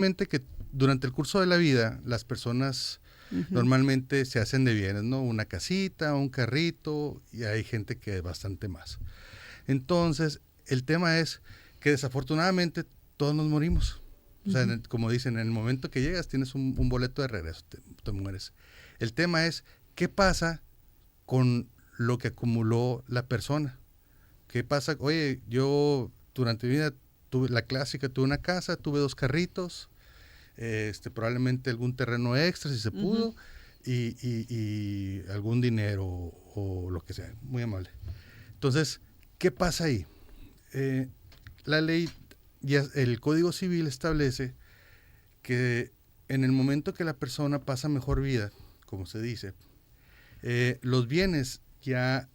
Realmente que durante el curso de la vida las personas normalmente se hacen de bienes, ¿no? Una casita, un carrito, y hay gente que es bastante más. Entonces, el tema es que desafortunadamente todos nos morimos. O sea, como dicen, en el momento que llegas tienes un boleto de regreso, te mueres. El tema es, ¿qué pasa con lo que acumuló la persona? ¿Qué pasa? Oye, yo durante mi vida tuve la clásica, tuve una casa, tuve 2 carritos, probablemente algún terreno extra si se pudo, y algún dinero o lo que sea, muy amable. Entonces, ¿qué pasa ahí? La ley, el Código Civil establece que en el momento que la persona pasa mejor vida, como se dice, los bienes ya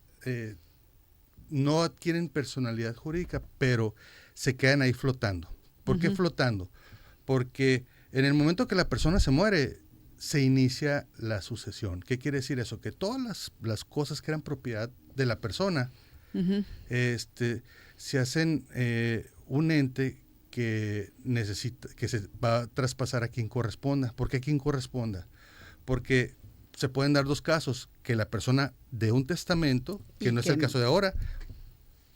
no adquieren personalidad jurídica, pero se quedan ahí flotando. ¿Por qué flotando? Porque en el momento que la persona se muere, se inicia la sucesión. ¿Qué quiere decir eso? Que todas las cosas que eran propiedad de la persona se hacen un ente que necesita, que se va a traspasar a quien corresponda. ¿Por qué a quien corresponda? Porque se pueden dar 2 casos, que la persona dé un testamento, que no es el caso de ahora,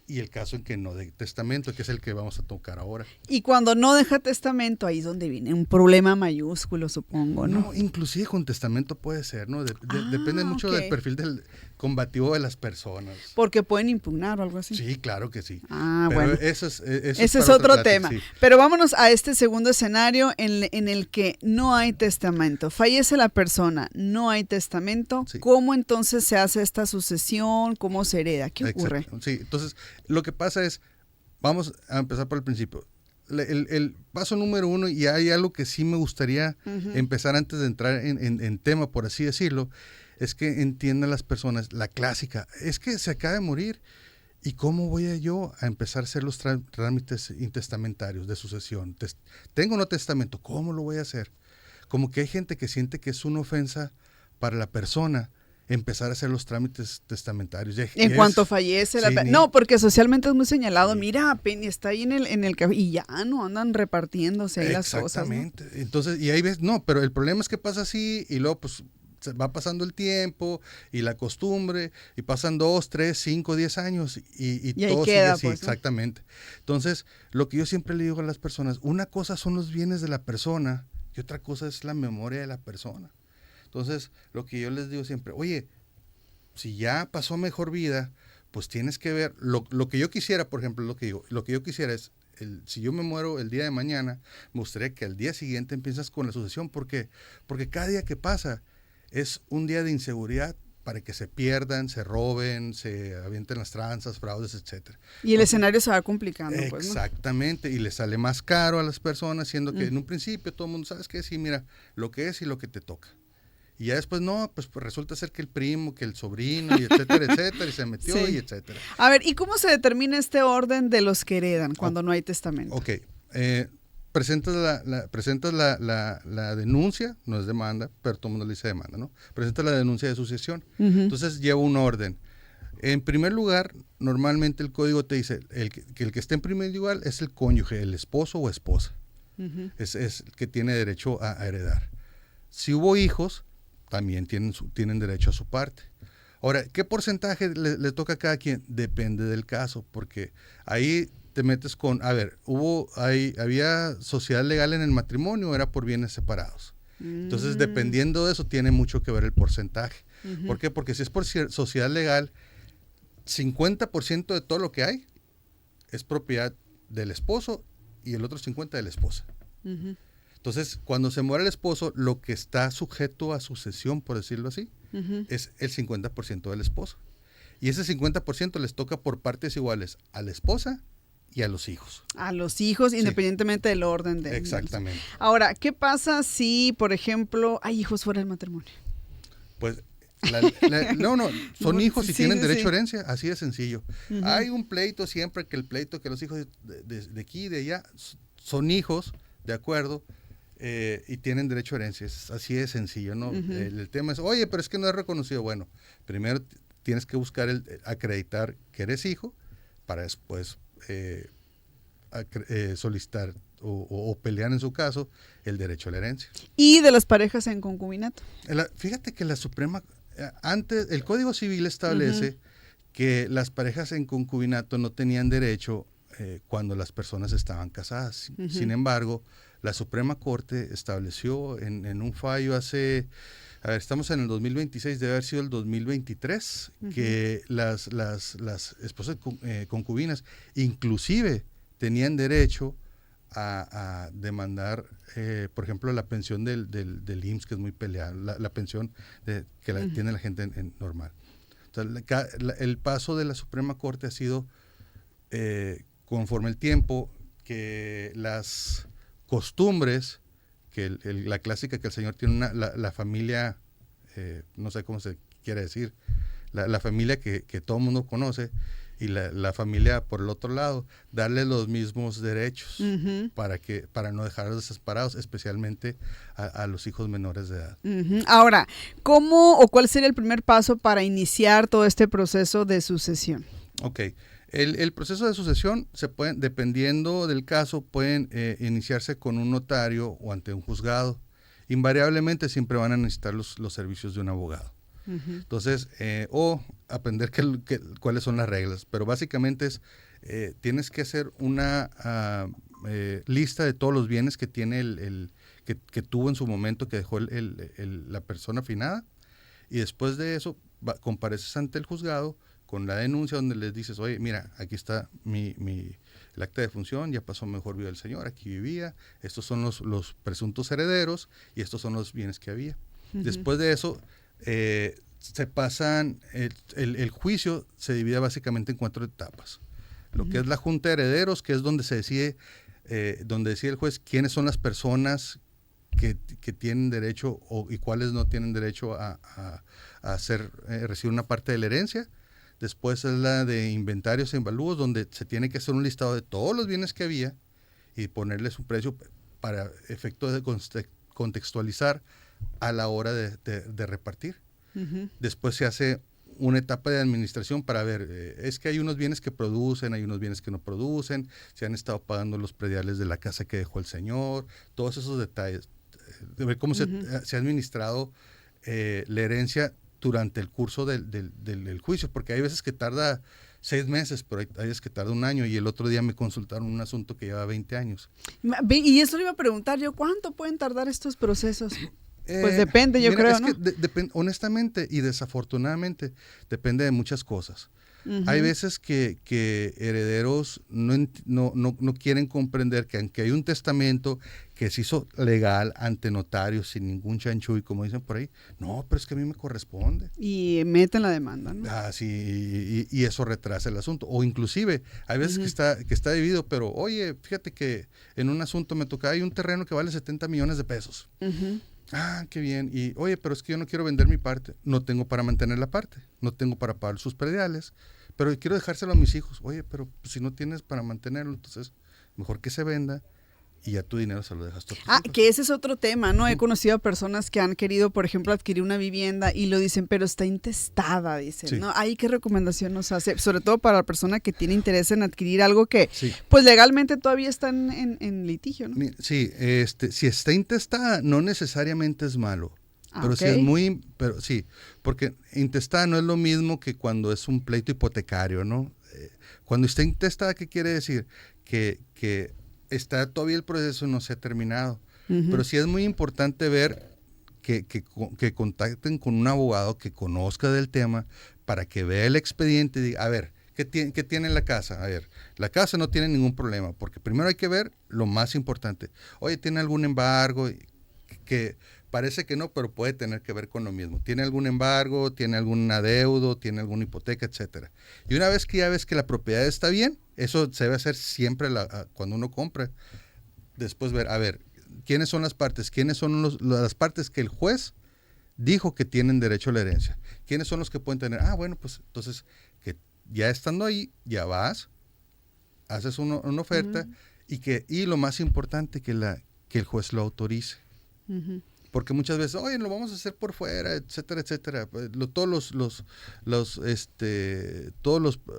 y el caso en que no dé testamento, que es el que vamos a tocar ahora. Y cuando no deja testamento, ahí es donde viene un problema mayúsculo, supongo, ¿no? No, inclusive con testamento puede ser, ¿no? Depende mucho del perfil del combativo de las personas. Porque pueden impugnar o algo así. Sí, claro que sí. Pero bueno. Ese es otro tema. Sí. Pero vámonos a este segundo escenario en el que no hay testamento. Fallece la persona, no hay testamento. Sí. ¿Cómo entonces se hace esta sucesión? ¿Cómo se hereda? ¿Qué ocurre? Exacto. Sí, entonces lo que pasa es, vamos a empezar por el principio. El paso número 1, y hay algo que sí me gustaría empezar antes de entrar en tema, por así decirlo, es que entiendan las personas, la clásica, es que se acaba de morir, ¿y cómo voy yo a empezar a hacer los trámites intestamentarios de sucesión? Tengo no testamento, ¿cómo lo voy a hacer? Como que hay gente que siente que es una ofensa para la persona empezar a hacer los trámites testamentarios. En cuanto fallece la persona. No, porque socialmente es muy señalado. Sí. Mira, Penny está ahí en el y ya no andan repartiéndose ahí las cosas. Exactamente. ¿No? Entonces, y ahí ves, no, pero el problema es que pasa así y luego pues se va pasando el tiempo y la costumbre y pasan 2, 3, 5, 10 años y todo sigue así, pues, ¿no? Exactamente. Entonces, lo que yo siempre le digo a las personas, una cosa son los bienes de la persona y otra cosa es la memoria de la persona. Entonces, lo que yo les digo siempre, oye, si ya pasó mejor vida, pues tienes que ver, lo que yo quisiera, por ejemplo, lo que yo quisiera es, si yo me muero el día de mañana, me gustaría que al día siguiente empiezas con la sucesión, porque cada día que pasa es un día de inseguridad para que se pierdan, se roben, se avienten las tranzas, fraudes, etcétera. Y el escenario se va complicando. Exactamente, pues, ¿no? Y le sale más caro a las personas, siendo que en un principio todo el mundo, ¿sabes qué? Sí, mira, lo que es y lo que te toca. Y ya después, no, pues resulta ser que el primo, que el sobrino, y etcétera, y se metió, sí. Y etcétera. A ver, ¿y cómo se determina este orden de los que heredan cuando no hay testamento? Ok, presentas la denuncia, no es demanda, pero todo el mundo le dice demanda, ¿no? Presentas la denuncia de sucesión. Entonces lleva un orden. En primer lugar, normalmente el código te dice que el que esté en primer lugar es el cónyuge, el esposo o esposa. Es el que tiene derecho a heredar. Si hubo hijos, también tienen derecho a su parte. Ahora, ¿qué porcentaje le toca a cada quien? Depende del caso, porque ahí te metes con, a ver, había sociedad legal en el matrimonio o era por bienes separados. Entonces, dependiendo de eso, tiene mucho que ver el porcentaje. ¿Por qué? Porque si es por sociedad legal, 50% de todo lo que hay es propiedad del esposo y el otro 50% de la esposa. Entonces, cuando se muere el esposo, lo que está sujeto a sucesión, por decirlo así, es el 50% del esposo. Y ese 50% les toca por partes iguales a la esposa y a los hijos. A los hijos, independientemente del orden de... Exactamente. Ahora, ¿qué pasa si, por ejemplo, hay hijos fuera del matrimonio? Pues, son hijos y tienen derecho a herencia, así de sencillo. Hay un pleito siempre, que los hijos de aquí y de allá son hijos, de acuerdo, y tienen derecho a herencia, es así de sencillo, ¿no? El tema es, oye, pero es que no es reconocido. Bueno, primero tienes que buscar acreditar que eres hijo, para después solicitar o pelean en su caso el derecho a la herencia. ¿Y de las parejas en concubinato? Fíjate que la Suprema, antes, el Código Civil establece que las parejas en concubinato no tenían derecho cuando las personas estaban casadas. Sin embargo, la Suprema Corte estableció en un fallo estamos en el 2026, debe haber sido el 2023, que las esposas concubinas inclusive tenían derecho a demandar, por ejemplo, la pensión del IMSS, que es muy peleada, la pensión que tiene la gente normal. O sea, el paso de la Suprema Corte ha sido, conforme el tiempo, que las costumbres, que la clásica que el señor tiene la familia, no sé cómo se quiere decir, la familia que todo el mundo conoce, y la familia por el otro lado, darle los mismos derechos para no dejarlos desamparados, especialmente a los hijos menores de edad. Ahora, ¿cómo o cuál sería el primer paso para iniciar todo este proceso de sucesión? Ok. El proceso de sucesión, dependiendo del caso, pueden iniciarse con un notario o ante un juzgado. Invariablemente siempre van a necesitar los servicios de un abogado. Entonces, o aprender cuáles son las reglas. Pero básicamente tienes que hacer una lista de todos los bienes que tiene que tuvo en su momento, que dejó la persona finada. Y después de eso, compareces ante el juzgado con la denuncia donde les dices, oye, mira, aquí está el acta de función, ya pasó mejor vida el señor, aquí vivía, estos son los presuntos herederos y estos son los bienes que había. Después de eso, se pasan, el juicio se divide básicamente en 4 etapas. Lo que es la junta de herederos, que es donde se decide el juez quiénes son las personas que tienen derecho y cuáles no tienen derecho a recibir una parte de la herencia. Después es la de inventarios e invalúos, donde se tiene que hacer un listado de todos los bienes que había y ponerles un precio para efecto de contextualizar a la hora de repartir. Después se hace una etapa de administración para ver, es que hay unos bienes que producen, hay unos bienes que no producen, se han estado pagando los prediales de la casa que dejó el señor, todos esos detalles, de ver cómo se ha administrado la herencia durante el curso del juicio, porque hay veces que tarda 6 meses, pero hay veces que tarda 1 año, y el otro día me consultaron un asunto que lleva 20 años. Y eso le iba a preguntar yo, ¿cuánto pueden tardar estos procesos? Pues depende, yo creo, es ¿no? Que honestamente y desafortunadamente depende de muchas cosas. Hay veces que herederos no quieren comprender que aunque hay un testamento que se hizo legal ante notarios sin ningún chanchuy, como dicen por ahí, no, pero es que a mí me corresponde. Y meten la demanda, ¿no? Sí, y eso retrasa el asunto. O inclusive, hay veces que está dividido, pero oye, fíjate que en un asunto me toca, hay un terreno que vale 70 millones de pesos. Ah, qué bien. Y oye, pero es que yo no quiero vender mi parte. No tengo para mantener la parte. No tengo para pagar sus prediales. Pero quiero dejárselo a mis hijos. Oye, pero si no tienes para mantenerlo, entonces mejor que se venda y ya tu dinero se lo dejas tú a tus hijos. Que ese es otro tema, ¿no? He conocido a personas que han querido, por ejemplo, adquirir una vivienda y lo dicen, pero está intestada, dicen, Sí. ¿no? ¿Ahí qué recomendación nos hace? Sobre todo para la persona que tiene interés en adquirir algo que, pues legalmente todavía está en litigio, ¿no? Sí, si está intestada, no necesariamente es malo. Pero okay. Sí, porque intestada no es lo mismo que cuando es un pleito hipotecario, ¿no? Cuando está intestada, ¿qué quiere decir? Que está todavía el proceso, no se ha terminado. Pero sí es muy importante ver que contacten con un abogado que conozca del tema para que vea el expediente y diga, a ver, ¿qué tiene la casa? A ver, la casa no tiene ningún problema, porque primero hay que ver lo más importante. Oye, ¿tiene algún embargo? Que parece que no, pero puede tener que ver con lo mismo. ¿Tiene algún embargo? ¿Tiene algún adeudo? ¿Tiene alguna hipoteca? Etcétera. Y una vez que ya ves que la propiedad está bien, eso se debe hacer siempre cuando uno compra. Después ver, a ver, ¿quiénes son las partes? ¿Quiénes son las partes que el juez dijo que tienen derecho a la herencia? ¿Quiénes son los que pueden tener? Ah, bueno, pues entonces, que ya estando ahí, ya vas, haces una oferta y lo más importante, que el juez lo autorice. Porque muchas veces, oye, lo vamos a hacer por fuera, etcétera, etcétera. Todos los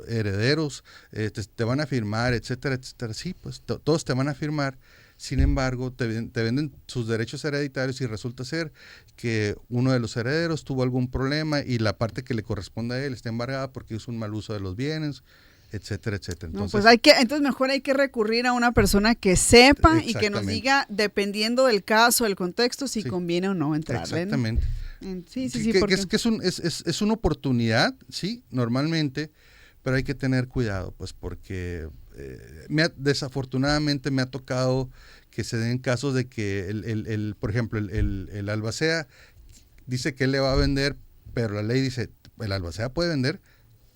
herederos te van a firmar, etcétera, etcétera. Sí, pues todos te van a firmar Sin embargo, te venden sus derechos hereditarios y resulta ser que uno de los herederos tuvo algún problema y la parte que le corresponde a él está embargada porque hizo un mal uso de los bienes, etcétera, etcétera. Entonces, no, pues entonces mejor hay que recurrir a una persona que sepa y que nos diga, dependiendo del caso, del contexto, si conviene o no entrarle. Exactamente. Sí, porque es una oportunidad, sí, normalmente, pero hay que tener cuidado, pues porque desafortunadamente me ha tocado que se den casos de que por ejemplo, el albacea dice que él le va a vender, pero la ley dice, el albacea puede vender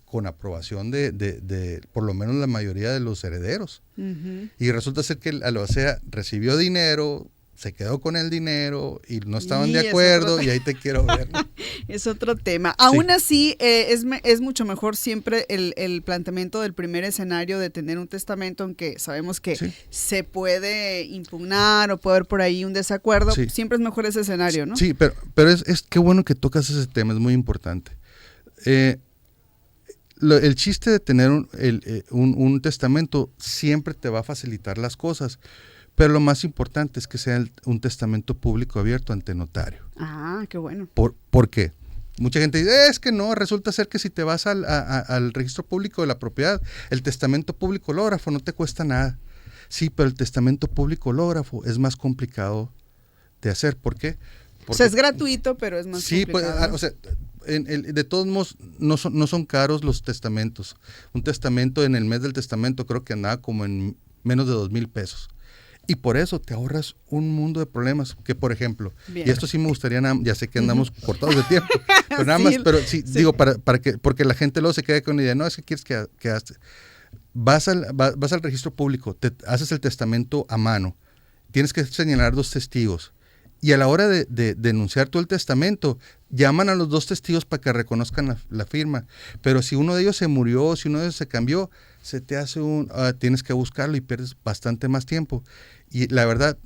con aprobación de por lo menos la mayoría de los herederos. Uh-huh. Y resulta ser que el albacea recibió dinero, se quedó con el dinero y no estaban de acuerdo y ahí te quiero ver, ¿no? Es otro tema. Aún así, es mucho mejor siempre el planteamiento del primer escenario de tener un testamento, aunque sabemos que se puede impugnar o puede haber por ahí un desacuerdo. Siempre es mejor ese escenario, ¿no? Sí, pero es qué bueno que tocas ese tema, es muy importante. El chiste de tener un testamento siempre te va a facilitar las cosas. Pero lo más importante es que sea un testamento público abierto ante notario. Ah, qué bueno. ¿Por qué? Mucha gente dice, es que no, resulta ser que si te vas al registro público de la propiedad, el testamento público hológrafo no te cuesta nada. Sí, pero el testamento público hológrafo es más complicado de hacer. ¿Por qué? O sea, es gratuito, pero es más complicado. Sí, pues, o sea, de todos modos, no son caros los testamentos. Un testamento en el mes del testamento creo que andaba como en menos de 2,000 pesos. Y por eso te ahorras un mundo de problemas, que por ejemplo, y esto sí me gustaría, ya sé que andamos cortados de tiempo, pero nada más, pero sí. Digo, porque la gente luego se queda con la idea, no, es que quieres que vas al registro público, haces el testamento a mano, tienes que señalar 2 testigos, y a la hora de denunciar tú el testamento, llaman a los 2 testigos para que reconozcan la firma, pero si uno de ellos se murió, si uno de ellos se cambió, se te hace tienes que buscarlo y pierdes bastante más tiempo. Y la verdad,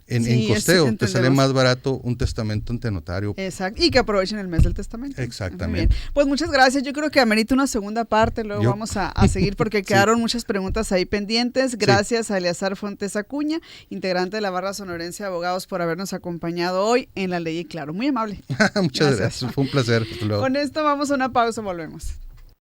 en costeo te sale más barato un testamento ante notario. Exacto, y que aprovechen el mes del testamento. Exactamente. Pues muchas gracias, yo creo que amerita una segunda parte, luego vamos a seguir porque quedaron muchas preguntas ahí pendientes. Gracias a Eleazar Fuentes Acuña, integrante de la Barra Sonorense de Abogados, por habernos acompañado hoy en La Ley y Claro. Muy amable. Muchas gracias, fue un placer. Con esto vamos a una pausa, volvemos.